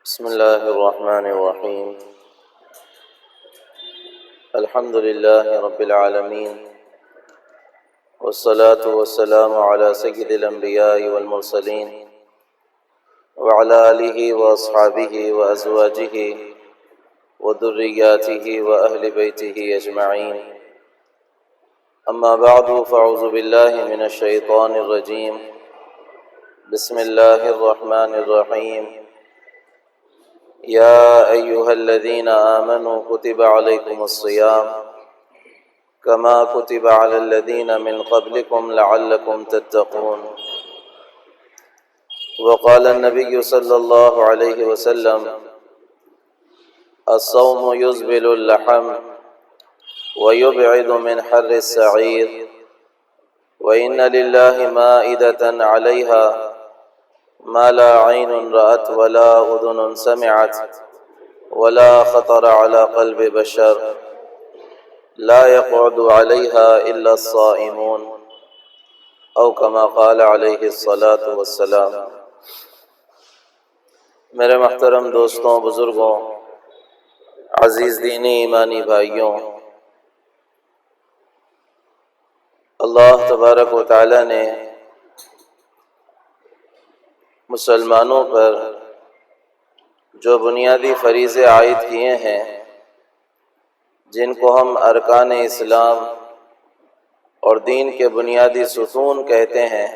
بسم الله الرحمن الرحيم. الحمد لله رب العالمين، والصلاة والسلام على سيد الأنبياء والمرسلين وعلى آله وأصحابه وأزواجه وذرياته وأهل بيته أجمعين. أما بعد، فأعوذ بالله من الشيطان الرجيم. بسم الله الرحمن الرحيم. يا أيها الذين آمنوا كتب عليكم الصيام كما كتب على الذين من قبلكم لعلكم تتقون. وقال النبي صلى الله عليه وسلم: الصوم يزبل اللحم ويبعد من حر السعير، وإن لله مائدة عليها ما لا عين رأت ولا أذن سمعت ولا خطر على قلب بشر، لا يقعد عليها إلا الصائمون، أو كما قال عليه الصلاة والسلام. میرے محترم دوستوں، بزرگوں، عزیز دینی ایمانی بھائیوں، اللہ تبارک و تعالی نے مسلمانوں پر جو بنیادی فریضے عائد کیے ہیں، جن کو ہم ارکان اسلام اور دین کے بنیادی ستون کہتے ہیں،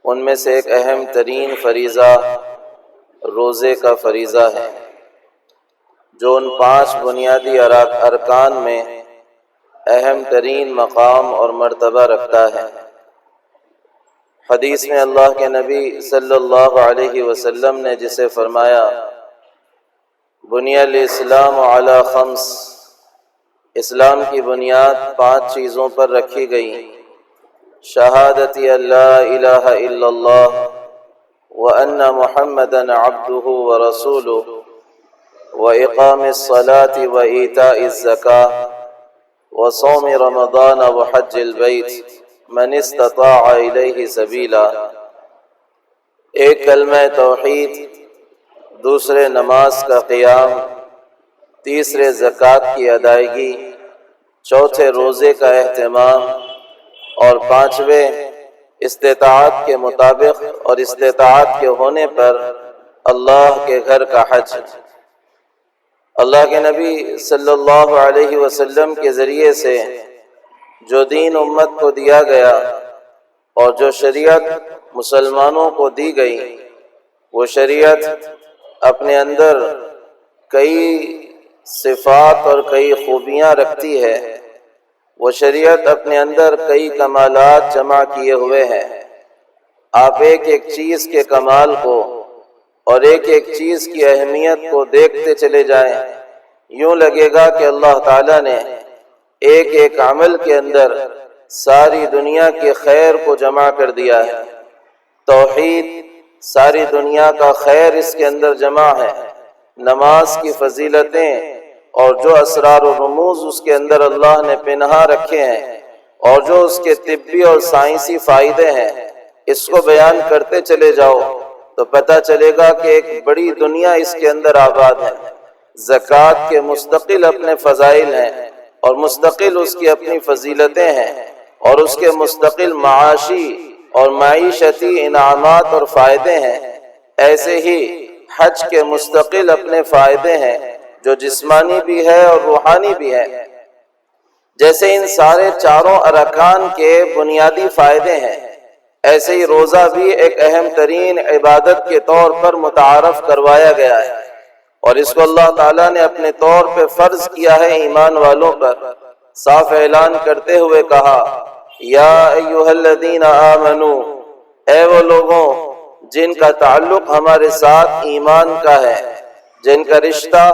ان میں سے ایک اہم ترین فریضہ روزے کا فریضہ ہے، جو ان 5 بنیادی ارکان میں اہم ترین مقام اور مرتبہ رکھتا ہے. حدیث میں اللہ کے نبی صلی اللہ علیہ وسلم نے جسے فرمایا: بنی الاسلام علی 5، اسلام کی بنیاد 5 چیزوں پر رکھی گئی: شہادت لا الہ الا اللہ وان محمدا عبدہ ورسولہ واقام الصلاۃ وایتاء الزکاۃ وصوم رمضان وحج البیت من استطاع الیہ سبیلا. ایک کلمہ توحید، دوسرے نماز کا قیام، تیسرے زکوٰۃ کی ادائیگی، چوتھے روزے کا اہتمام، اور 5ویں استطاعت کے مطابق اور استطاعت کے ہونے پر اللہ کے گھر کا حج. اللہ کے نبی صلی اللہ علیہ وسلم کے ذریعے سے جو دین امت کو دیا گیا اور جو شریعت مسلمانوں کو دی گئی، وہ شریعت اپنے اندر کئی صفات اور کئی خوبیاں رکھتی ہے. وہ شریعت اپنے اندر کئی کمالات جمع کیے ہوئے ہیں. آپ ایک ایک چیز کے کمال کو اور ایک ایک چیز کی اہمیت کو دیکھتے چلے جائیں، یوں لگے گا کہ اللہ تعالیٰ نے ایک ایک عمل کے اندر ساری دنیا کے خیر کو جمع کر دیا ہے. توحید، ساری دنیا کا خیر اس کے اندر جمع ہے. نماز کی فضیلتیں اور جو اسرار و رموز اس کے اندر اللہ نے پنہا رکھے ہیں، اور جو اس کے طبی اور سائنسی فائدے ہیں، اس کو بیان کرتے چلے جاؤ تو پتہ چلے گا کہ ایک بڑی دنیا اس کے اندر آباد ہے. زکوٰۃ کے مستقل اپنے فضائل ہیں اور مستقل اس کی اپنی فضیلتیں ہیں، اور اس کے مستقل معاشی اور معیشتی انعامات اور فائدے ہیں. ایسے ہی حج کے مستقل اپنے فائدے ہیں، جو جسمانی بھی ہے اور روحانی بھی ہے. جیسے ان سارے چاروں ارکان کے بنیادی فائدے ہیں، ایسے ہی روزہ بھی ایک اہم ترین عبادت کے طور پر متعارف کروایا گیا ہے، اور اس کو اللہ تعالیٰ نے اپنے طور پہ فرض کیا ہے ایمان والوں پر. صاف اعلان کرتے ہوئے کہا: یا ایھا الذین آمنو، اے وہ لوگوں جن کا تعلق ہمارے ساتھ ایمان کا ہے، جن کا رشتہ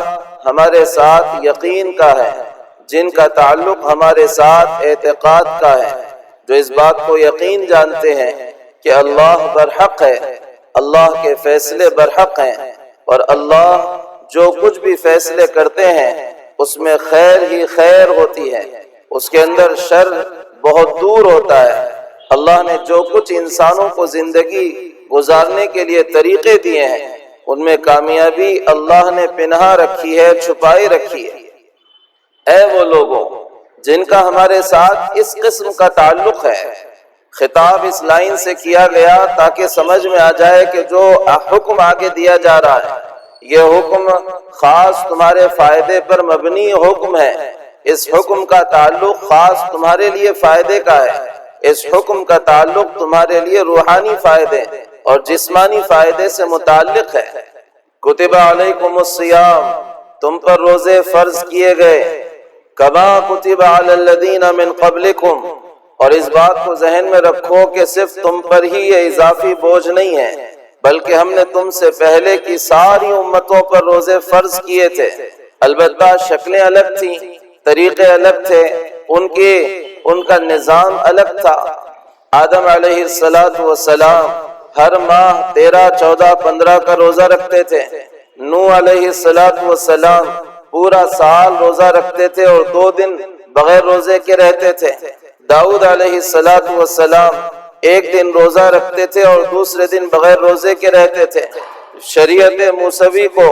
ہمارے ساتھ یقین کا ہے، جن کا تعلق ہمارے ساتھ اعتقاد کا ہے، جو اس بات کو یقین جانتے ہیں کہ اللہ برحق ہے، اللہ کے فیصلے برحق ہیں، اور اللہ جو کچھ بھی فیصلے کرتے ہیں اس میں خیر ہی خیر ہوتی ہے، اس کے اندر شر بہت دور ہوتا ہے. اللہ نے جو کچھ انسانوں کو زندگی گزارنے کے لیے طریقے دیے ہیں، ان میں کامیابی اللہ نے پنہا رکھی ہے، چھپائی رکھی ہے۔ اے وہ لوگوں جن کا ہمارے ساتھ اس قسم کا تعلق ہے، خطاب اس لائن سے کیا گیا تاکہ سمجھ میں آ جائے کہ جو حکم آگے دیا جا رہا ہے یہ حکم خاص تمہارے فائدے پر مبنی حکم ہے۔ اس حکم کا تعلق خاص تمہارے لیے فائدے کا ہے، اس حکم کا تعلق تمہارے لیے روحانی فائدے اور جسمانی فائدے سے متعلق ہے۔ کتب علیکم الصیام، تم پر روزے فرض کیے گئے، کما کتب علی الذین من قبلکم، اور اس بات کو ذہن میں رکھو کہ صرف تم پر ہی یہ اضافی بوجھ نہیں ہے بلکہ ہم نے تم سے پہلے کی ساری امتوں پر روزے فرض کیے تھے، البتہ شکلیں الگ تھیں، طریقے الگ تھے، ان کا نظام الگ تھا۔ آدم علیہ السلام ہر ماہ 13، 14، 15 کا روزہ رکھتے تھے۔ نوح علیہ السلام پورا سال روزہ رکھتے تھے اور 2 دن بغیر روزے کے رہتے تھے۔ داؤد علیہ السلام 1 دن روزہ رکھتے تھے اور دوسرے دن بغیر روزے کے رہتے تھے۔ شریعت موسوی کو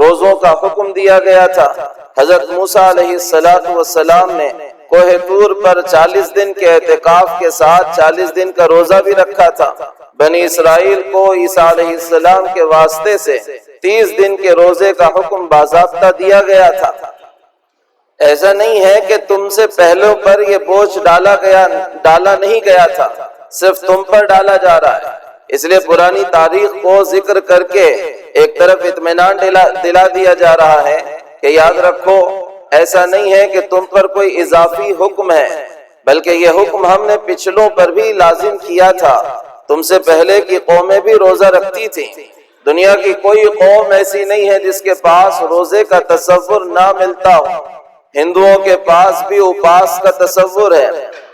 روزوں کا حکم دیا گیا تھا۔ حضرت موسیٰ علیہ السلام نے کوہ طور پر 40 دن کے اعتکاف کے ساتھ 40 دن کا روزہ بھی رکھا تھا۔ بنی اسرائیل کو عیسیٰ علیہ السلام کے واسطے سے 30 دن کے روزے کا حکم باضابطہ دیا گیا تھا۔ ایسا نہیں ہے کہ تم سے پہلوں پر یہ بوجھ ڈالا نہیں گیا تھا، صرف تم پر ڈالا جا رہا ہے۔ اس لیے پرانی تاریخ کو ذکر کر کے ایک طرف اطمینان دلا دیا جا رہا ہے کہ یاد رکھو ایسا نہیں ہے کہ تم پر کوئی اضافی حکم ہے، بلکہ یہ حکم ہم نے پچھلوں پر بھی لازم کیا تھا۔ تم سے پہلے کی قومیں بھی روزہ رکھتی تھیں۔ دنیا کی کوئی قوم ایسی نہیں ہے جس کے پاس روزے کا تصور نہ ملتا ہو۔ ہندوؤں کے پاس بھی اپاس کا تصور ہے،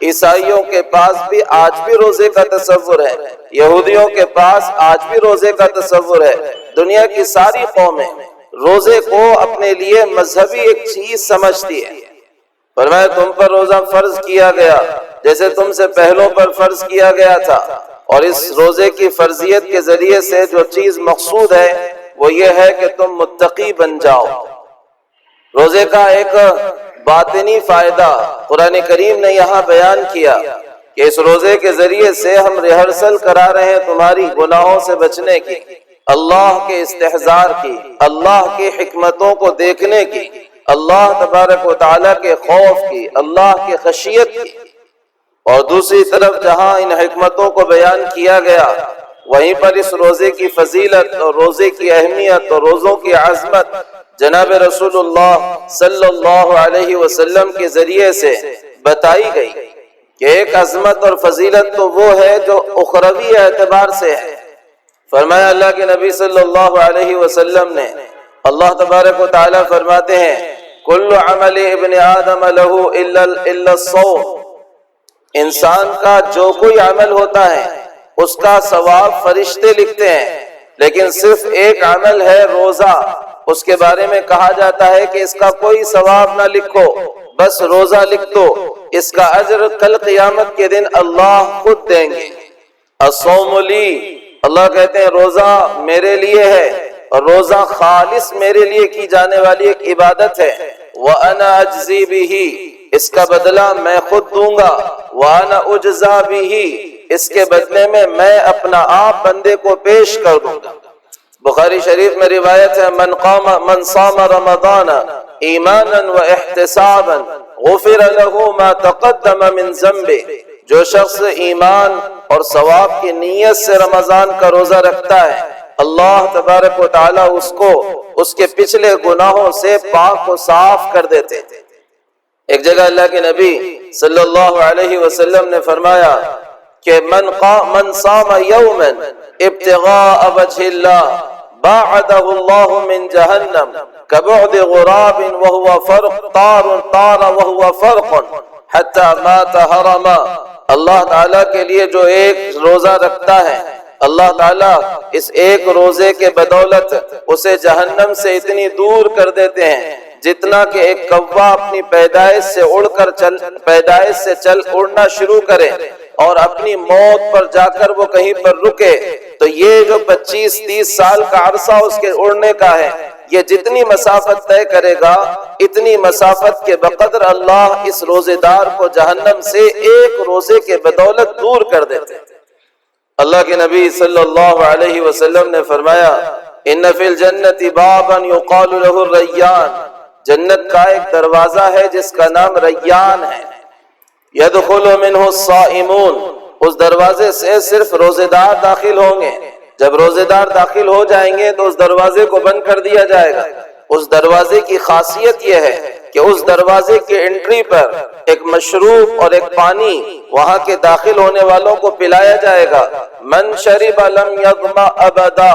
عیسائیوں کے پاس بھی آج بھی روزے کا تصور ہے، یہودیوں کے پاس آج بھی روزے کا تصور ہے۔ دنیا کی ساری قومیں روزے کو اپنے لیے مذہبی ایک چیز سمجھتی ہے۔ فرمایا تم پر روزہ فرض کیا گیا جیسے تم سے پہلوں پر فرض کیا گیا تھا، اور اس روزے کی فرضیت کے ذریعے سے جو چیز مقصود ہے وہ یہ ہے کہ تم متقی بن جاؤ۔ روزے کا ایک باطنی فائدہ قرآن کریم نے یہاں بیان کیا کہ اس روزے کے ذریعے سے ہم ریہرسل کرا رہے ہیں تمہاری گناہوں سے بچنے کی، اللہ کے استحضار کی، اللہ کی حکمتوں کو دیکھنے کی، اللہ تبارک و تعالیٰ کے خوف کی، اللہ کے خشیت کی۔ اور دوسری طرف جہاں ان حکمتوں کو بیان کیا گیا وہیں پر اس روزے کی فضیلت اور روزے کی اہمیت اور روزوں کی عظمت جناب رسول اللہ صلی اللہ علیہ وسلم کے ذریعے سے بتائی گئی کہ ایک عظمت اور فضیلت تو وہ ہے جو اخروی اعتبار سے ہے۔ فرمایا اللہ کے نبی صلی اللہ علیہ وسلم نے، اللہ تبارک و تعالیٰ فرماتے ہیں کل عمل ابن آدم لہ الا الصوم، انسان کا جو کوئی عمل ہوتا ہے اس کا ثواب فرشتے لکھتے ہیں، لیکن صرف ایک عمل ہے روزہ، اس کے بارے میں کہا جاتا ہے کہ اس کا کوئی ثواب نہ لکھو، بس روزہ لکھ دو، اس کا اجر کل قیامت کے دن اللہ خود دیں گے۔ الصوم لی، اللہ کہتے ہیں روزہ میرے لیے ہے، اور روزہ خالص میرے لیے کی جانے والی ایک عبادت ہے۔ وَأَنَا أَجْزِي بِهِ، اس کا بدلہ میں خود دوں گا۔ وَأَنَا أُجْزَى بِهِ، اس کے بدلے میں اپنا آپ بندے کو پیش کر دوں گا۔ بخاری شریف میں روایت ہے من صام رمضان ایمانا واحتسابا غفر له ما تقدم من ذنبه، جو شخص ایمان اور ثواب کی نیت سے رمضان کا روزہ رکھتا ہے اللہ تبارک و تعالیٰ اس کو اس کے پچھلے گناہوں سے پاک و صاف کر دیتے ہیں۔ ایک جگہ اللہ کے نبی صلی اللہ علیہ وسلم نے فرمایا کہ من صام یوما ابتغاء وجہ اللہ باعدہ اللہ من جہنم کبعد غراب وہو فرق طار وہو فرق حتی مات حرما۔ اللہ تعالیٰ کے لیے جو ایک روزہ رکھتا ہے اللہ تعالیٰ اس ایک روزے کے بدولت اسے جہنم سے اتنی دور کر دیتے ہیں جتنا کہ ایک کوا اپنی پیدائش سے اڑنا شروع کرے اور اپنی موت پر جا کر وہ کہیں پر رکے تو یہ جو 25-30 سال کا عرصہ اس کے اڑنے کا ہے، یہ جتنی مسافت طے کرے گا اتنی مسافت کے بقدر اللہ اس روزے دار کو جہنم سے ایک روزے کے بدولت دور کر دیتے ہیں۔ اللہ کے نبی صلی اللہ علیہ وسلم نے فرمایا ان فی الجنت بابا یقال له الریان، جنت کا ایک دروازہ ہے جس کا نام ریان ہے، یدخل منہ الصائمون، اس دروازے سے صرف روزے دار داخل ہوں گے۔ جب روزے دار داخل ہو جائیں گے تو اس دروازے کو بند کر دیا جائے گا۔ اس دروازے کی خاصیت یہ ہے کہ اس دروازے کے انٹری پر ایک مشروب اور ایک پانی وہاں کے داخل ہونے والوں کو پلایا جائے گا۔ من شرب لم یظمأ ابدا،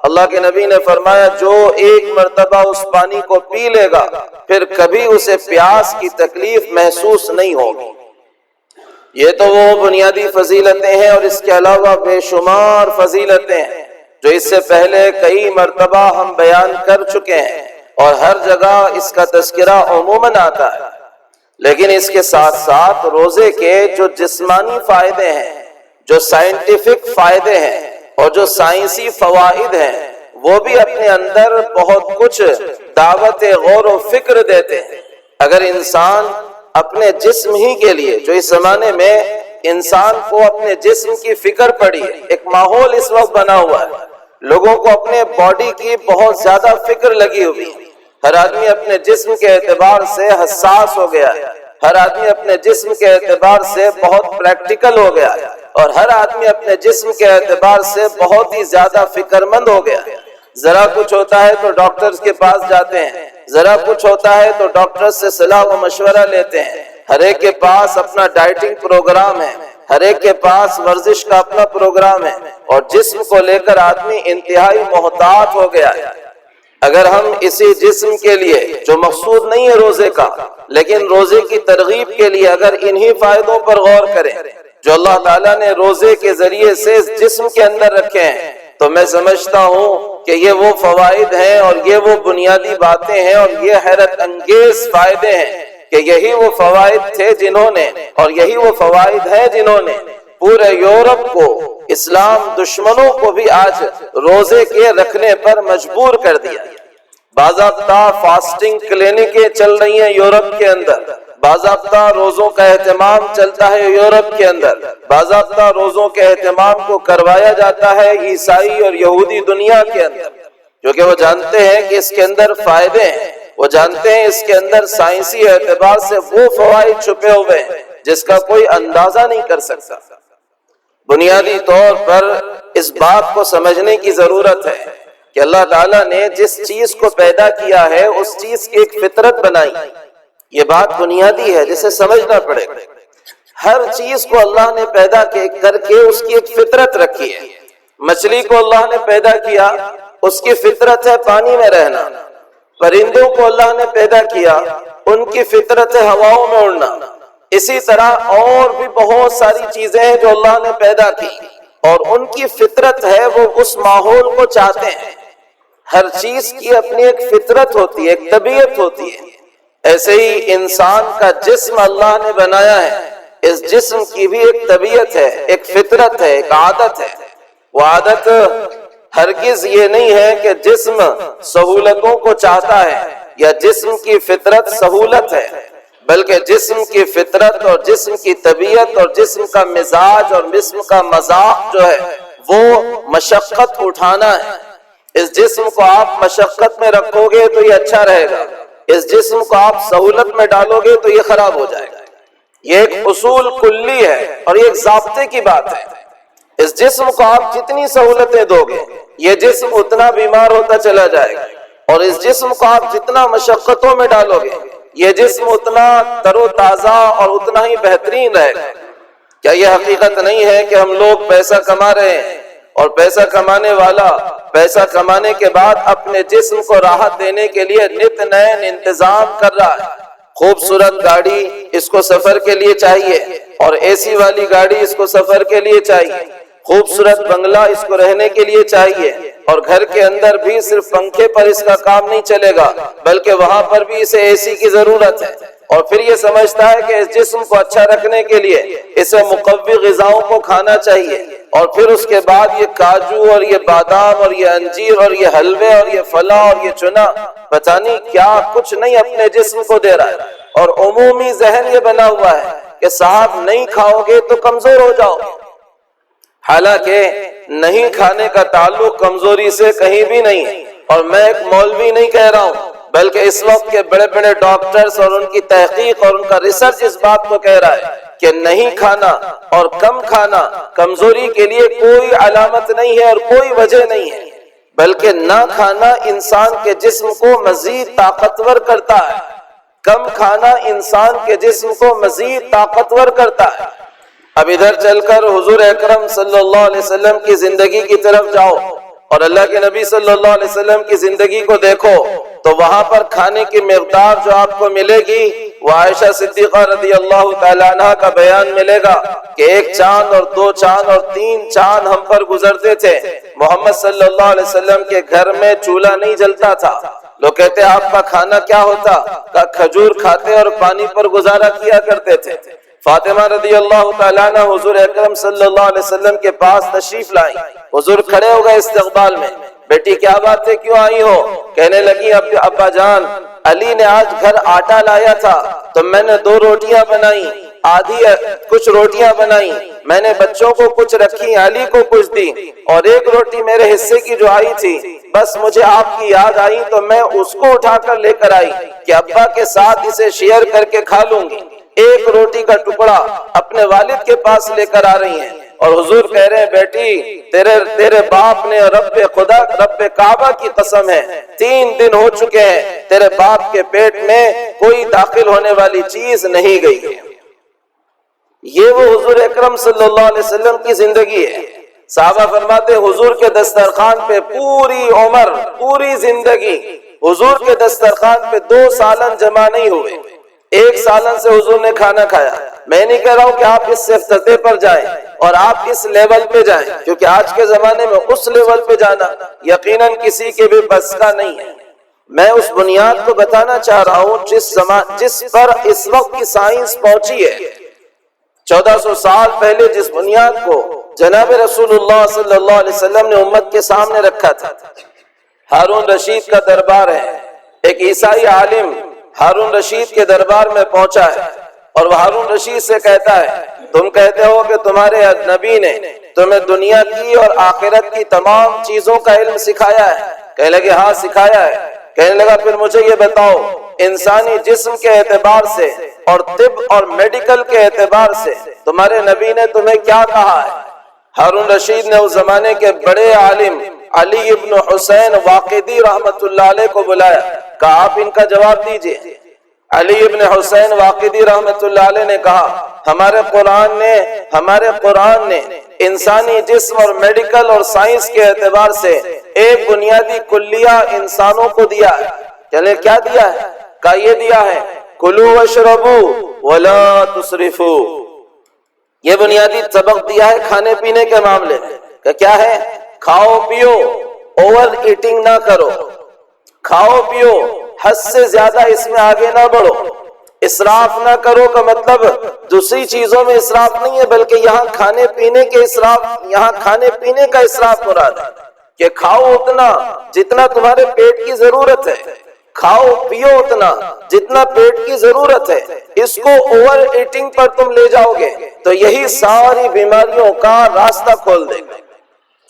اللہ کے نبی نے فرمایا جو ایک مرتبہ اس پانی کو پی لے گا پھر کبھی اسے پیاس کی تکلیف محسوس نہیں ہوگی۔ یہ تو وہ بنیادی فضیلتیں ہیں، اور اس کے علاوہ بے شمار فضیلتیں ہیں جو اس سے پہلے کئی مرتبہ ہم بیان کر چکے ہیں، اور ہر جگہ اس کا تذکرہ عموماً آتا ہے۔ لیکن اس کے ساتھ ساتھ روزے کے جو جسمانی فائدے ہیں، جو سائنٹیفک فائدے ہیں اور جو سائنسی فوائد ہیں، وہ بھی اپنے اندر بہت کچھ دعوت غور و فکر دیتے ہیں۔ اگر انسان اپنے جسم ہی کے لیے، جو اس زمانے میں انسان کو اپنے جسم کی فکر پڑی ہے، ایک ماحول اس وقت بنا ہوا ہے، لوگوں کو اپنے باڈی کی بہت زیادہ فکر لگی ہوئی ہے، ہر آدمی اپنے جسم کے اعتبار سے حساس ہو گیا ہے، ہر آدمی اپنے جسم کے اعتبار سے بہت پریکٹیکل ہو گیا ہے، اور ہر آدمی اپنے جسم کے اعتبار سے بہت ہی زیادہ فکر مند ہو گیا ہے۔ ذرا کچھ ہوتا ہے تو ڈاکٹرز کے پاس جاتے ہیں، ذرا کچھ ہوتا ہے تو ڈاکٹر سے صلاح و مشورہ لیتے ہیں، ہر ایک کے پاس اپنا ڈائٹنگ پروگرام ہے، ہر ایک کے پاس ورزش کا اپنا پروگرام ہے، اور جسم کو لے کر آدمی انتہائی محتاط ہو گیا ہے۔ اگر ہم اسی جسم کے لیے جو مقصود نہیں ہے روزے کا، لیکن روزے کی ترغیب کے لیے اگر انہی فائدوں پر غور کریں جو اللہ تعالیٰ نے روزے کے ذریعے سے اس جسم کے اندر رکھے ہیں، تو میں سمجھتا ہوں کہ یہ وہ فوائد ہیں اور یہ وہ بنیادی باتیں ہیں اور یہ حیرت انگیز فائدے ہیں کہ یہی وہ فوائد تھے جنہوں نے، اور یہی وہ فوائد ہیں جنہوں نے پورے یورپ کو، اسلام دشمنوں کو بھی آج روزے کے رکھنے پر مجبور کر دیا۔ باضابطہ فاسٹنگ کلینکیں چل رہی ہیں یورپ کے اندر، باضابطہ روزوں کا اہتمام چلتا ہے یورپ کے اندر، باضابطہ روزوں کے اہتمام کو کروایا جاتا ہے عیسائی اور یہودی دنیا کے اندر، کیونکہ وہ جانتے ہیں کہ اس کے اندر فائدے ہیں، وہ جانتے ہیں اس کے اندر سائنسی اعتبار سے وہ فوائد چھپے ہوئے ہیں جس کا کوئی اندازہ نہیں کر سکتا۔ بنیادی طور پر اس بات کو سمجھنے کی ضرورت ہے کہ اللہ تعالیٰ نے جس چیز کو پیدا کیا ہے اس چیز کی ایک فطرت بنائی، یہ بات بنیادی ہے جسے سمجھنا پڑے گا۔ ہر چیز کو اللہ نے پیدا کر کے اس کی ایک فطرت رکھی ہے۔ مچھلی کو اللہ نے پیدا کیا، اس کی فطرت ہے پانی میں رہنا۔ پرندوں کو اللہ نے پیدا کیا، ان کی فطرت ہے ہواؤں میں اڑنا۔ اسی طرح اور بھی بہت ساری چیزیں ہیں جو اللہ نے پیدا کی، اور ان کی فطرت ہے وہ اس ماحول کو چاہتے ہیں۔ ہر چیز کی اپنی ایک فطرت ہوتی ہے، ایک طبیعت ہوتی ہے۔ ایسے ہی انسان کا جسم اللہ نے بنایا ہے، اس جسم کی بھی ایک طبیعت ہے، ایک فطرت ہے، ایک عادت ہے۔ وہ عادت ہرگز یہ نہیں ہے کہ جسم سہولتوں کو چاہتا ہے یا جسم کی فطرت سہولت ہے، بلکہ جسم کی فطرت اور جسم کی طبیعت اور جسم کا مزاج اور جسم کا مذاق جو ہے وہ مشقت اٹھانا ہے۔ اس جسم کو آپ مشقت میں رکھو گے تو یہ اچھا رہے گا، اس جسم کو آپ سہولت میں ڈالو گے تو یہ خراب ہو جائے گا۔ یہ ایک اصول کلی ہے اور یہ ایک ضابطے کی بات ہے۔ اس جسم کو آپ جتنی سہولتیں دو گے یہ جسم اتنا بیمار ہوتا چلا جائے گا، اور اس جسم کو آپ جتنا مشقتوں میں ڈالو گے یہ جسم اتنا تر و تازہ اور اتنا ہی بہترین رہے گا۔ کیا یہ حقیقت نہیں ہے کہ ہم لوگ پیسہ کما رہے ہیں اور پیسہ کمانے والا پیسہ کمانے کے بعد اپنے جسم کو راحت دینے کے لیے نت نئے انتظام کر رہا ہے؟ خوبصورت گاڑی اس کو سفر کے لیے چاہیے، اور اے سی والی گاڑی اس کو سفر کے لیے چاہیے، خوبصورت بنگلہ اس کو رہنے کے لیے چاہیے، اور گھر کے اندر بھی صرف پنکھے پر اس کا کام نہیں چلے گا بلکہ وہاں پر بھی اسے اے سی کی ضرورت ہے۔ اور پھر یہ سمجھتا ہے کہ اس جسم کو اچھا رکھنے کے لیے اسے مقوی غذاؤں کو کھانا چاہیے، اور پھر اس کے بعد یہ کاجو اور یہ بادام اور یہ انجیر اور یہ حلوے اور یہ فلاں اور یہ چنا، پتہ نہیں کیا کچھ نہیں اپنے جسم کو دے رہا ہے، اور عمومی ذہن یہ بنا ہوا ہے کہ صاحب نہیں کھاؤ گے تو کمزور ہو جاؤ گے۔ حالانکہ نہیں کھانے کا تعلق کمزوری سے کہیں بھی نہیں ہے، اور میں ایک مولوی نہیں کہہ رہا ہوں، بلکہ اس وقت کے بڑے بڑے ڈاکٹرز اور ان کی تحقیق اور ان کا ریسرچ اس بات کو کہہ رہا ہے کہ نہیں کھانا اور کم کھانا کمزوری کے لیے کوئی علامت نہیں ہے اور کوئی وجہ نہیں ہے، بلکہ نہ کھانا انسان کے جسم کو مزید طاقتور کرتا ہے، کم کھانا انسان کے جسم کو مزید طاقتور کرتا ہے۔ اب ادھر چل کر حضور اکرم صلی اللہ علیہ وسلم کی زندگی کی طرف جاؤ اور اللہ کے نبی صلی اللہ علیہ وسلم کی زندگی کو دیکھو تو وہاں پر کھانے کی مقدار جو آپ کو ملے گی وہ عائشہ صدیقہ رضی اللہ تعالیٰ عنہ کا بیان ملے گا کہ 1 چاند اور 2 چاند اور 3 چاند ہم پر گزرتے تھے، محمد صلی اللہ علیہ وسلم کے گھر میں چولہا نہیں جلتا تھا۔ لوگ کہتے ہیں آپ کا کھانا کیا ہوتا؟ کہ کھجور کھاتے اور پانی پر گزارا کیا کرتے تھے۔ فاطمہ رضی اللہ تعالیٰ عنہ حضور اکرم صلی اللہ علیہ وسلم کے پاس تشریف لائیں، حضور کھڑے ہو گئے استقبال میں، بیٹی کیا بات ہے کیوں آئی ہو؟ کہنے لگی ابا جان علی نے آج گھر آٹا لایا تھا تو میں نے 2 روٹیاں بنائی، آدھی کچھ روٹیاں بنائی، میں نے بچوں کو کچھ رکھی، علی کو کچھ دی، اور 1 روٹی میرے حصے کی جو آئی تھی بس مجھے آپ کی یاد آئی تو میں اس کو اٹھا کر لے کر آئی کہ ابا کے ساتھ اسے شیئر کر کے کھا لوں گی۔ 1 روٹی کا ٹکڑا اپنے والد کے پاس لے کر آ رہی ہیں، اور حضور کہہ رہے ہیں بیٹی تیرے باپ نے رب خدا رب کعبہ کی قسم ہے 3 دن ہو چکے ہیں تیرے باپ کے پیٹ میں کوئی داخل ہونے والی چیز نہیں گئی ہے۔ یہ وہ حضور اکرم صلی اللہ علیہ وسلم کی زندگی ہے۔ صحابہ فرماتے حضور کے دسترخوان پہ پوری عمر پوری زندگی حضور کے دسترخوان پہ 2 سالن جمع نہیں ہوئے، 1 سالن سے حضور نے کھانا کھایا۔ میں نہیں کہہ رہا ہوں کہ آپ اس سطح پر جائیں اور آپ اس لیول پہ جائیں، کیونکہ آج کے زمانے میں اس لیول پہ جانا یقیناً کسی کے بھی بس کا نہیں ہے۔ میں اس بنیاد کو بتانا چاہ رہا ہوں جس پر اس وقت کی سائنس پہنچی ہے۔ 1400 سال پہلے جس بنیاد کو جناب رسول اللہ صلی اللہ علیہ وسلم نے امت کے سامنے رکھا تھا۔ ہارون رشید کا دربار ہے، ایک عیسائی عالم ہارون رشید کے دربار میں پہنچا ہے، اور وہ ہارون رشید سے کہتا ہے تم کہتے ہو کہ تمہارے نبی نے تمہیں دنیا کی اور آخرت کی تمام چیزوں کا علم سکھایا ہے؟ کہنے لگے ہاں سکھایا ہے۔ کہنے لگا پھر مجھے یہ بتاؤ انسانی جسم کے اعتبار سے اور طب اور میڈیکل کے اعتبار سے تمہارے نبی نے تمہیں کیا کہا ہے؟ ہارون رشید نے اس زمانے کے بڑے عالم علی ابن حسین واقدی رحمت اللہ علیہ کو بلایا، کہا آپ ان کا جواب دیجئے۔ علی ابن حسین واقدی رحمت اللہ علیہ نے کہا ہمارے قرآن نے انسانی جسم اور میڈیکل اور سائنس کے اعتبار سے ایک بنیادی کلیہ انسانوں کو دیا ہے۔ چلے کیا دیا ہے؟ کہا یہ دیا ہے کلوا واشربوا ولا تسرفوا، یہ بنیادی سبق دیا ہے کھانے پینے کے معاملے میں کہ کیا ہے؟ کھاؤ پیو، اوور ایٹنگ نہ کرو، کھاؤ پیو حد سے زیادہ اس میں آگے نہ بڑھو، اسراف نہ کرو کا مطلب دوسری چیزوں میں اسراف نہیں ہے، بلکہ یہاں کھانے پینے کا اسراف مراد ہے کہ کھاؤ اتنا جتنا تمہارے پیٹ کی ضرورت ہے، کھاؤ پیو اتنا جتنا پیٹ کی ضرورت ہے، اس کو اوور ایٹنگ پر تم لے جاؤ گے تو یہی ساری بیماریوں کا راستہ کھول دے گا۔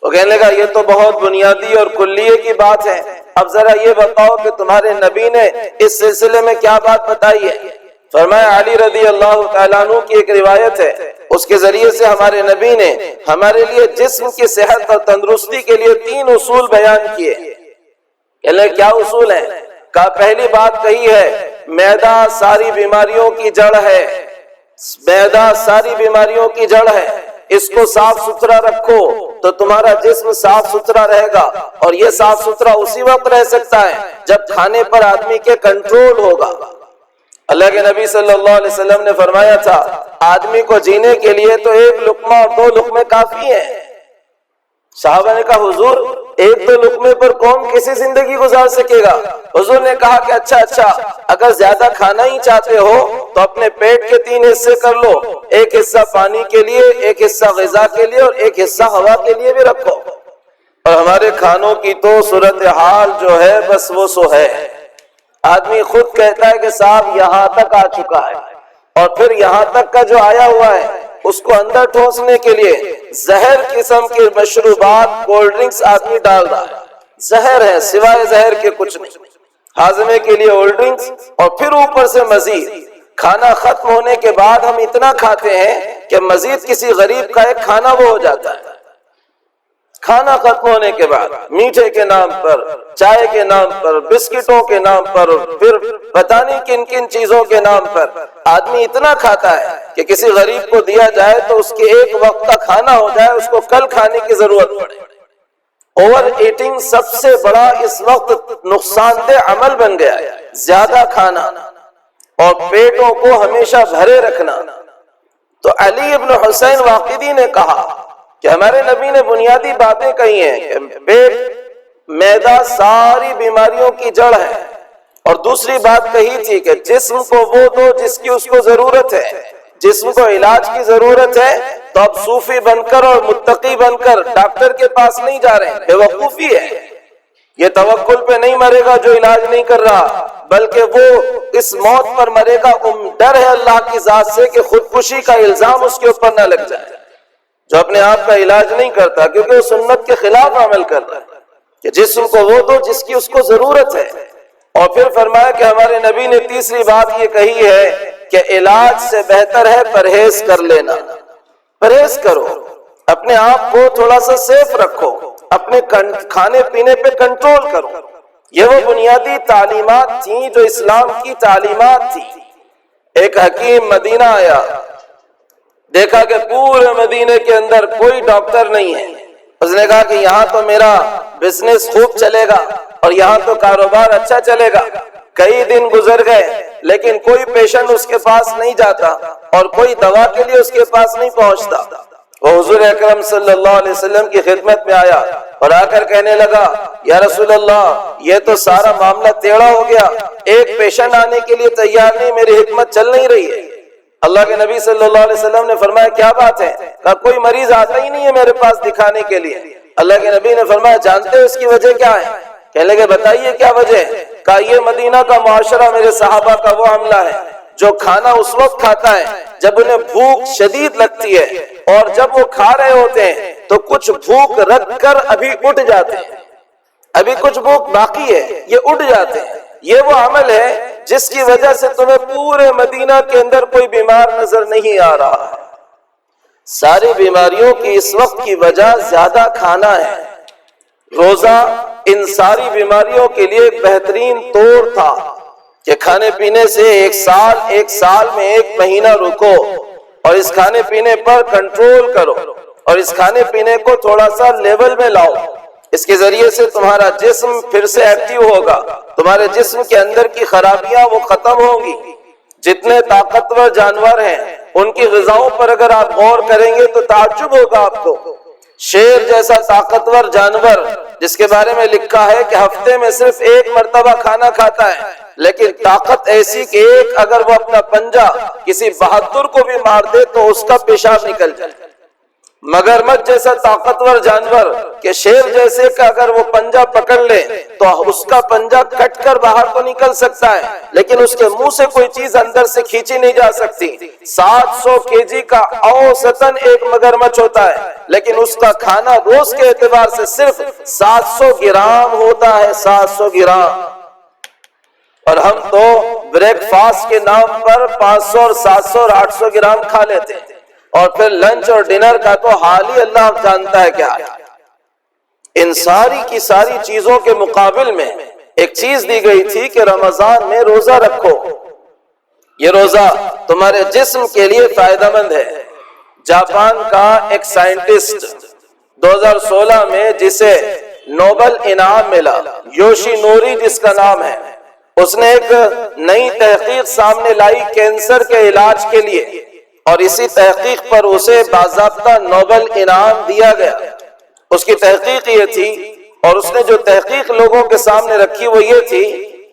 وہ کہنے لگا یہ تو بہت بنیادی اور کلیے کی بات ہے، اب ذرا یہ بتاؤ کہ تمہارے نبی نے اس سلسلے میں کیا بات بتائی ہے؟ فرمایا علی رضی اللہ تعالیٰ عنہ کی ایک روایت ہے، اس کے ذریعے سے ہمارے نبی نے ہمارے لیے جسم کی صحت اور تندرستی کے لیے 3 اصول بیان کیے۔ کہنے کیا اصول ہیں؟ کہا پہلی بات کہی ہے معدہ ساری بیماریوں کی جڑ ہے، معدہ ساری بیماریوں کی جڑ ہے، اس کو صاف ستھرا رکھو تو تمہارا جسم صاف ستھرا رہے گا، اور یہ صاف ستھرا اسی وقت رہ سکتا ہے جب کھانے پر آدمی کے کنٹرول ہوگا۔ اللہ کے نبی صلی اللہ علیہ وسلم نے فرمایا تھا آدمی کو جینے کے لیے تو 1 لقمہ اور 2 لقمے کافی ہیں۔ صحابہ نے کہا حضور ایک دو لقمے پر کون کیسی زندگی گزار سکے گا؟ حضور نے کہا کہ اچھا اگر زیادہ کھانا ہی چاہتے ہو تو اپنے پیٹ کے 3 حصے کر لو، ایک حصہ پانی کے لیے، ایک حصہ غذا کے لیے اور ایک حصہ ہوا کے لیے بھی رکھو۔ اور ہمارے کھانوں کی تو صورتحال جو ہے بس وہ سو ہے، آدمی خود کہتا ہے کہ صاحب یہاں تک آ چکا ہے، اور پھر یہاں تک کا جو آیا ہوا ہے اس کو اندر ٹھونسنے کے لیے زہر قسم کے مشروبات، کولڈ ڈرنکس آدمی ڈال رہا ہے، زہر ہے، سوائے زہر کے کچھ نہیں۔ ہاضمے کے لیے کولڈ ڈرنکس، اور پھر اوپر سے مزید کھانا ختم ہونے کے بعد ہم اتنا کھاتے ہیں کہ مزید کسی غریب کا ایک کھانا وہ ہو جاتا ہے۔ کھانا ختم ہونے کے بعد میٹھے کے نام پر، چائے کے نام پر، بسکٹوں کے نام پر، پھر پتہ نہیں کن کن چیزوں کے نام پر آدمی اتنا کھاتا ہے کہ کسی غریب کو دیا جائے تو اس کے ایک وقت کا کھانا ہو جائے، اس کو کل کھانے کی ضرورت پڑے۔ اوور ایٹنگ سب سے بڑا اس وقت نقصان دہ عمل بن گیا ہے، زیادہ کھانا اور پیٹوں کو ہمیشہ بھرے رکھنا۔ تو علی ابن حسین واقدی نے کہا کہ ہمارے نبی نے بنیادی باتیں کہی ہیں کہ پیٹ، معدہ ساری بیماریوں کی جڑ ہے، اور دوسری بات کہی تھی کہ جسم کو وہ دو جس کی اس کو ضرورت ہے۔ جسم کو علاج کی ضرورت ہے تو اب صوفی بن کر اور متقی بن کر ڈاکٹر کے پاس نہیں جا رہے ہیں، بے وقوفی ہے۔ یہ توکل پہ نہیں مرے گا جو علاج نہیں کر رہا، بلکہ وہ اس موت پر مرے گا، ڈر ہے اللہ کی ذات سے کہ خودکشی کا الزام اس کے اوپر نہ لگ جائے۔ جو اپنے آپ کا علاج نہیں کرتا کیونکہ وہ سنت کے خلاف عمل کر رہا ہے کہ جسم کو وہ دو جس کی اس کو ضرورت ہے۔ اور پھر فرمایا کہ ہمارے نبی نے تیسری بات یہ کہی ہے کہ علاج سے بہتر ہے پرہیز کر لینا۔ پرہیز کرو، اپنے آپ کو تھوڑا سا سیف رکھو، اپنے کھانے پینے پہ کنٹرول کرو۔ یہ وہ بنیادی تعلیمات تھیں جو اسلام کی تعلیمات تھی۔ ایک حکیم مدینہ آیا، دیکھا کہ پورے مدینے کے اندر کوئی ڈاکٹر نہیں ہے۔ اس نے کہا کہ یہاں تو میرا بزنس خوب چلے گا اور یہاں تو کاروبار اچھا چلے گا۔ کئی دن گزر گئے لیکن کوئی پیشنٹ اس کے پاس نہیں جاتا اور کوئی دوا کے لیے اس کے پاس نہیں پہنچتا۔ وہ حضور اکرم صلی اللہ علیہ وسلم کی خدمت میں آیا اور آ کر کہنے لگا، یا رسول اللہ یہ تو سارا معاملہ ٹیڑھا ہو گیا، ایک پیشنٹ آنے کے لیے تیار نہیں، میری حکمت چل نہیں رہی ہے۔ اللہ کے نبی صلی اللہ علیہ وسلم نے فرمایا کیا بات ہے؟ کہا کوئی مریض آتا ہی نہیں ہے میرے پاس دکھانے کے لیے۔ اللہ کے نبی نے فرمایا جانتے ہو اس کی وجہ کیا ہے؟ کہنے لگے بتائیے کیا وجہ ہے؟ کہا یہ مدینہ کا معاشرہ، میرے صحابہ کا وہ عملہ ہے جو کھانا اس وقت کھاتا ہے جب انہیں بھوک شدید لگتی ہے، اور جب وہ کھا رہے ہوتے ہیں تو کچھ بھوک رکھ کر ابھی اٹھ جاتے ہیں، ابھی کچھ بھوک باقی ہے یہ اٹھ جاتے ہیں۔ یہ وہ عمل ہے جس کی وجہ سے تمہیں پورے مدینہ کے اندر کوئی بیمار نظر نہیں آ رہا ہے۔ ساری بیماریوں کی اس وقت کی وجہ زیادہ کھانا ہے۔ روزہ ان ساری بیماریوں کے لیے ایک بہترین طور تھا کہ کھانے پینے سے ایک سال میں 1 مہینہ رکو اور اس کھانے پینے پر کنٹرول کرو اور اس کھانے پینے کو تھوڑا سا لیول میں لاؤ۔ اس کے ذریعے سے تمہارا جسم پھر سے ایکٹیو ہوگا، تمہارے جسم کے اندر کی خرابیاں وہ ختم ہوں گی۔ جتنے طاقتور جانور ہیں ان کی غذاؤں پر اگر آپ غور کریں گے تو تعجب ہوگا آپ کو۔ شیر جیسا طاقتور جانور جس کے بارے میں لکھا ہے کہ ہفتے میں صرف 1 مرتبہ کھانا کھاتا ہے، لیکن طاقت ایسی کہ اگر وہ اپنا پنجہ کسی بہادر کو بھی مار دے تو اس کا پیشاب نکل جائے۔ مگرمچھ جیسا طاقتور جانور کہ شیر جیسے کا اگر وہ پنجہ پکڑ لے تو اس کا پنجہ کٹ کر باہر تو نکل سکتا ہے لیکن اس کے منہ سے کوئی چیز اندر سے کھینچی نہیں جا سکتی۔ 700 kg کا اوسطاً ایک مگرمچھ ہوتا ہے لیکن اس کا کھانا روز کے اعتبار سے صرف 700 گرام ہوتا ہے، 700 گرام۔ اور ہم تو بریک فاسٹ کے نام پر 500 اور 700 اور 800 گرام کھا لیتے ہیں، اور پھر لنچ اور ڈنر کا تو حال ہی اللہ جانتا ہے کیا ہے۔ ان ساری کی ساری چیزوں کے مقابل میں ایک چیز دی گئی تھی کہ رمضان میں روزہ رکھو، یہ روزہ تمہارے جسم کے لیے فائدہ مند ہے۔ جاپان کا ایک سائنٹسٹ 2016 میں جسے نوبل انعام ملا، یوشی نوری جس کا نام ہے، اس نے ایک نئی تحقیق سامنے لائی کینسر کے علاج کے لیے، اور اسی تحقیق پر اسے باضابطہ نوبل انعام دیا گیا۔ اس کی تحقیق یہ تھی، اور اس نے جو تحقیق لوگوں کے سامنے رکھی وہ یہ تھی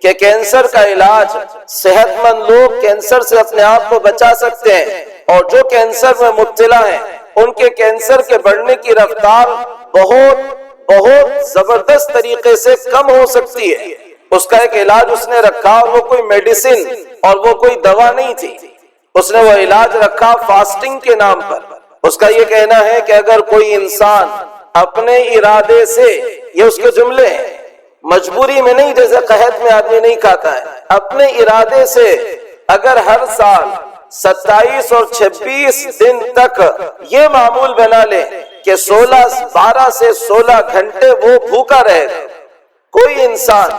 کہ کینسر کا علاج، صحت مند لوگ کینسر سے اپنے آپ کو بچا سکتے ہیں، اور جو کینسر میں مبتلا ہیں ان کے کینسر کے بڑھنے کی رفتار بہت زبردست طریقے سے کم ہو سکتی ہے۔ اس کا ایک علاج اس نے رکھا، اور وہ کوئی میڈیسن اور وہ کوئی دوا نہیں تھی، اس نے وہ علاج رکھا فاسٹنگ کے نام پر۔ اس کا یہ کہنا ہے کہ اگر کوئی انسان اپنے ارادے سے، یہ اس کے جملے ہیں، مجبوری میں نہیں، جیسے قحط میں آدمی نہیں کھاتا ہے، اپنے ارادے سے اگر ہر سال 27 اور 26 دن تک یہ معمول بنا لے کہ 12 سے 16 گھنٹے وہ بھوکا رہے گا، کوئی انسان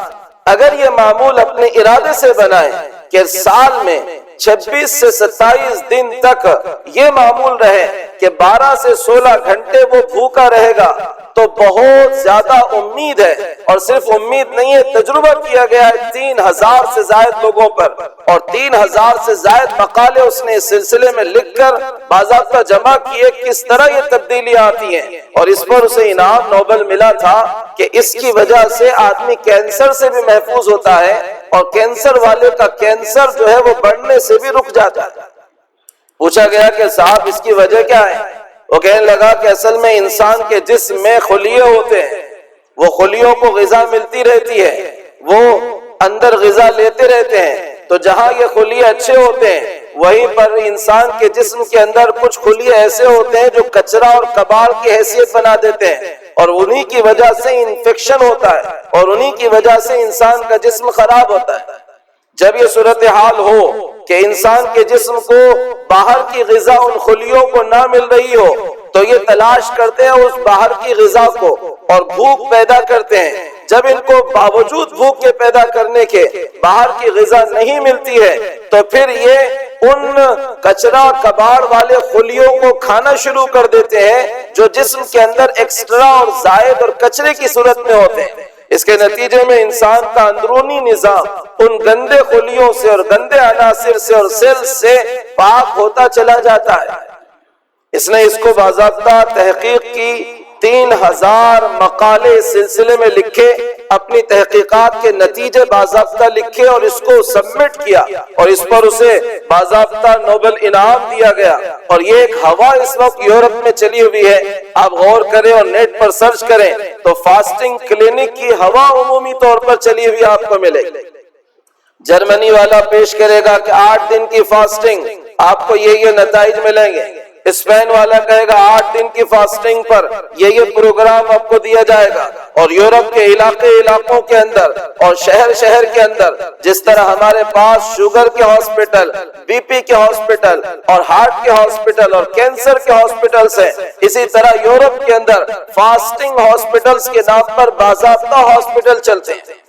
اگر یہ معمول اپنے ارادے سے بنائے کہ سال میں 26 سے 27 دن تک یہ معمول رہے کہ 12 سے 16 گھنٹے وہ بھوکا رہے گا، تو بہت زیادہ امید ہے، اور صرف امید نہیں ہے، تجربہ کیا گیا ہے 3000 سے زائد لوگوں پر، اور 3000 سے زائد مقالے اس نے اس سلسلے میں لکھ کر باضابطہ جمع کیے کس طرح یہ تبدیلیاں آتی ہیں، اور اس پر اسے انعام نوبل ملا تھا کہ اس کی وجہ سے آدمی کینسر سے بھی محفوظ ہوتا ہے، اور کینسر والے کا کینسر جو ہے وہ بڑھنے سے بھی رک جاتا ہے۔ پوچھا گیا کہ صاحب اس کی وجہ کیا ہے؟ وہ کہنے لگا کہ اصل میں انسان کے جسم میں خلیے ہوتے ہیں، وہ خلیوں کو غذا ملتی رہتی ہے، وہ اندر غذا لیتے رہتے ہیں، تو جہاں یہ خلیے اچھے ہوتے ہیں وہیں پر انسان کے جسم کے اندر کچھ خلیے ایسے ہوتے ہیں جو کچرا اور کباڑ کی حیثیت بنا دیتے ہیں، اور انہی کی وجہ سے انفیکشن ہوتا ہے، اور انہی کی وجہ سے انسان کا جسم خراب ہوتا ہے۔ جب یہ صورتحال ہو کہ انسان کے جسم کو باہر کی غذا ان خلیوں کو نہ مل رہی ہو، تو یہ تلاش کرتے ہیں اس باہر کی غذا کو اور بھوک پیدا کرتے ہیں۔ جب ان کو باوجود بھوک کے پیدا کرنے کے باہر کی غذا نہیں ملتی ہے، تو پھر یہ ان کچرا کباڑ والے خلیوں کو کھانا شروع کر دیتے ہیں جو جسم کے اندر ایکسٹرا اور زائد اور کچرے کی صورت میں ہوتے ہیں۔ اس کے نتیجے میں انسان کا اندرونی نظام ان گندے خلیوں سے اور گندے عناصر سے اور سیل سے پاک ہوتا چلا جاتا ہے۔ اس نے اس کو باضابطہ تحقیق کی، 3000 مقالے اس سلسلے میں لکھے، اپنی تحقیقات کے نتیجے باضابطہ لکھے اور اس کو سبمٹ کیا، اور اس پر اسے باضابطہ نوبل انعام دیا گیا۔ اور یہ ایک ہوا اس وقت یورپ میں چلی ہوئی ہے، آپ غور کریں اور نیٹ پر سرچ کریں تو فاسٹنگ کلینک کی ہوا عمومی طور پر چلی ہوئی آپ کو ملے گی۔ جرمنی والا پیش کرے گا کہ 8 دن کی فاسٹنگ، آپ کو یہ نتائج ملیں گے۔ اسپین والا کہے گا 8 دن کی فاسٹنگ پر یہ پروگرام آپ کو دیا جائے گا۔ اور یورپ کے علاقوں کے اندر اور شہر کے اندر جس طرح ہمارے پاس شوگر کے ہاسپٹل، بی پی کے ہاسپٹل اور ہارٹ کے ہاسپٹل اور کینسر کے ہاسپٹلز ہیں، اسی طرح یورپ کے اندر فاسٹنگ ہاسپٹلز کے نام پر باضابطہ ہاسپٹل چلتے ہیں،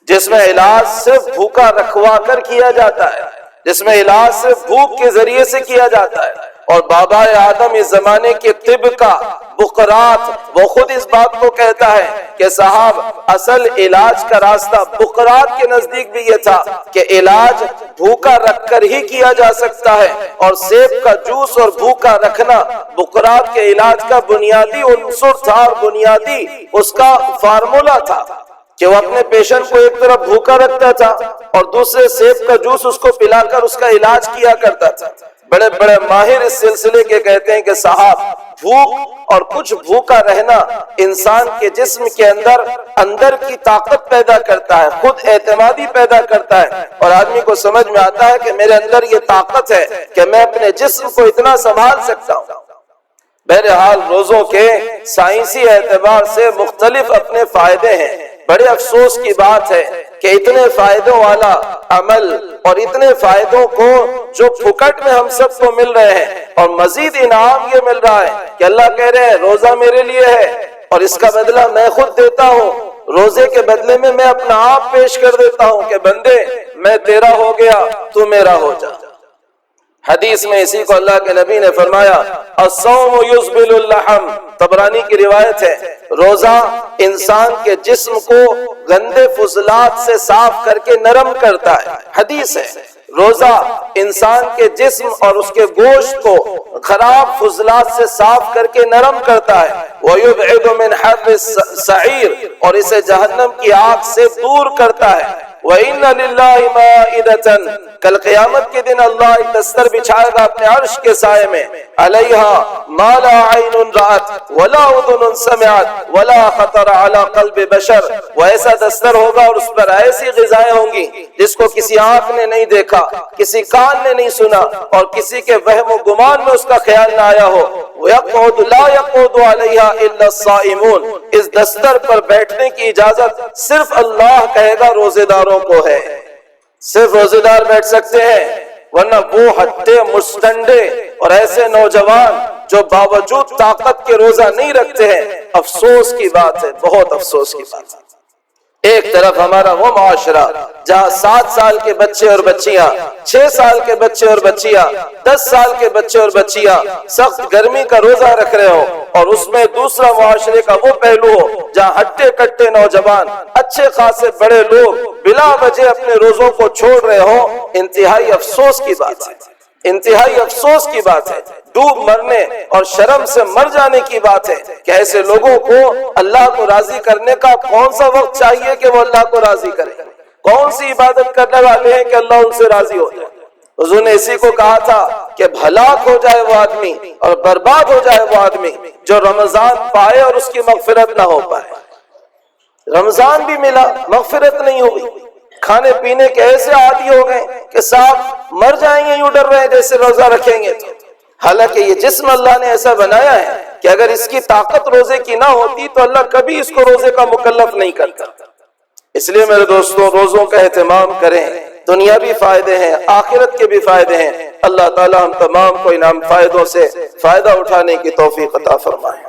جس میں علاج صرف بھوکا رکھوا کر کیا جاتا ہے، جس میں علاج صرف بھوک کے ذریعے سے کیا جاتا ہے۔ اور بابا آدم اس زمانے کے طب کا بقرات، وہ خود اس بات کو کہتا ہے کہ صاحب اصل علاج کا راستہ بقرات کے نزدیک بھی یہ تھا کہ علاج بھوکا رکھ کر ہی کیا جا سکتا ہے، اور سیب کا جوس اور بھوکا رکھنا بقرات کے علاج کا بنیادی عنصر تھا اور بنیادی اس کا فارمولا تھا کہ وہ اپنے پیشنٹ کو ایک طرف بھوکا رکھتا تھا اور دوسرے سیب کا جوس اس کو پلا کر اس کا علاج کیا کرتا تھا۔ بڑے بڑے ماہر اس سلسلے کے کہتے ہیں کہ صاحب بھوک اور کچھ بھوکا رہنا انسان کے جسم کے اندر کی طاقت پیدا کرتا ہے، خود اعتمادی پیدا کرتا ہے، اور آدمی کو سمجھ میں آتا ہے کہ میرے اندر یہ طاقت ہے کہ میں اپنے جسم کو اتنا سنبھال سکتا ہوں۔ بہرحال روزوں کے سائنسی اعتبار سے مختلف اپنے فائدے ہیں۔ بڑے افسوس کی بات ہے کہ اتنے فائدوں والا عمل اور اتنے فائدوں کو جو پھکٹ میں ہم سب کو مل رہے ہیں، اور مزید انعام یہ مل رہا ہے کہ اللہ کہہ رہے ہیں روزہ میرے لیے ہے اور اس کا بدلہ میں خود دیتا ہوں۔ روزے کے بدلے میں اپنا آپ پیش کر دیتا ہوں کہ بندے میں تیرا ہو گیا تو میرا ہو جا۔ حدیث میں اسی کو اللہ کے نبی نے فرمایا الصوم یذبل اللحم، طبرانی کی روایت ہے، روزہ انسان کے جسم کو گندے فضلات سے صاف کر کے نرم کرتا ہے۔ حدیث ہے روزہ انسان کے جسم اور اس کے گوشت کو خراب فضلات سے صاف کر کے نرم کرتا ہے، وَيُبْعِدُ مِنْ حَرِّ السَّعِيرِ، اور اسے جہنم کی آگ سے دور کرتا ہے۔ وَإِنَّ لِلَّهِ مَائِدَةً، کل قیامت کے دن اللہ ایک دستر بچھائے گا اپنے عرش کے سائے میں، عَلَيْهَا مَا لَا عَيْنٌ رَأَتْ وَلَا أُذُنٌ سَمِعَتْ وَلَا خَطَرَ عَلَى قَلْبِ بَشَرٍ، وہ ایسا دستر ہوگا اور اس پر ایسی غذائیں ہوں گی جس کو کسی آنکھ نے نہیں دیکھا، کسی کان نے نہیں سنا، اور کسی کے وہم و گمان میں اس کا خیال نہ آیا ہو۔ وَيَقْعُدُ لَا يَقْعُدُ عَلَيْهَا إِلَّا الصَّائِمُونَ، اس دستر پر بیٹھنے کی اجازت صرف اللہ کہے گا روزے داروں کو ہے، صرف روزے دار بیٹھ سکتے ہیں، ورنہ وہ ہٹے مستنڈے اور ایسے نوجوان جو باوجود طاقت کے روزہ نہیں رکھتے ہیں، افسوس کی بات ہے، بہت افسوس کی بات ہے۔ ایک طرف ہمارا وہ معاشرہ جہاں 7 سال کے بچے اور بچیاں، 6 سال کے بچے اور بچیاں، 10 سال کے بچے اور بچیاں سخت گرمی کا روزہ رکھ رہے ہو، اور اس میں دوسرا معاشرے کا وہ پہلو ہو جہاں ہٹے کٹے نوجوان، اچھے خاصے بڑے لوگ بلا وجہ اپنے روزوں کو چھوڑ رہے ہو، انتہائی افسوس کی بات ہے، انتہائی افسوس کی بات ہے، ڈوب مرنے اور شرم سے مر جانے کی بات ہے کہ ایسے لوگوں کو اللہ کو راضی کرنے کا کون سا وقت چاہیے کہ وہ اللہ کو راضی کرے؟ کون سی عبادت کرنے والے ہیں کہ اللہ ان سے راضی ہو جائے؟ حضور نے اسی کو کہا تھا کہ ہلاک ہو جائے وہ آدمی اور برباد ہو جائے وہ آدمی جو رمضان پائے اور اس کی مغفرت نہ ہو پائے۔ رمضان بھی ملا، مغفرت نہیں ہوئی، کھانے پینے کے ایسے عادی ہو گئے کہ صاحب مر جائیں گے، یوں ڈر رہے ہیں جیسے روزہ رکھیں گے تو، حالانکہ یہ جسم اللہ نے ایسا بنایا ہے کہ اگر اس کی طاقت روزے کی نہ ہوتی تو اللہ کبھی اس کو روزے کا مکلف نہیں کرتا۔ اس لیے میرے دوستوں، روزوں کا اہتمام کریں، دنیاوی فائدے ہیں، آخرت کے بھی فائدے ہیں۔ اللہ تعالی ہم تمام کو ان فائدوں سے فائدہ اٹھانے کی توفیق عطا فرمائے۔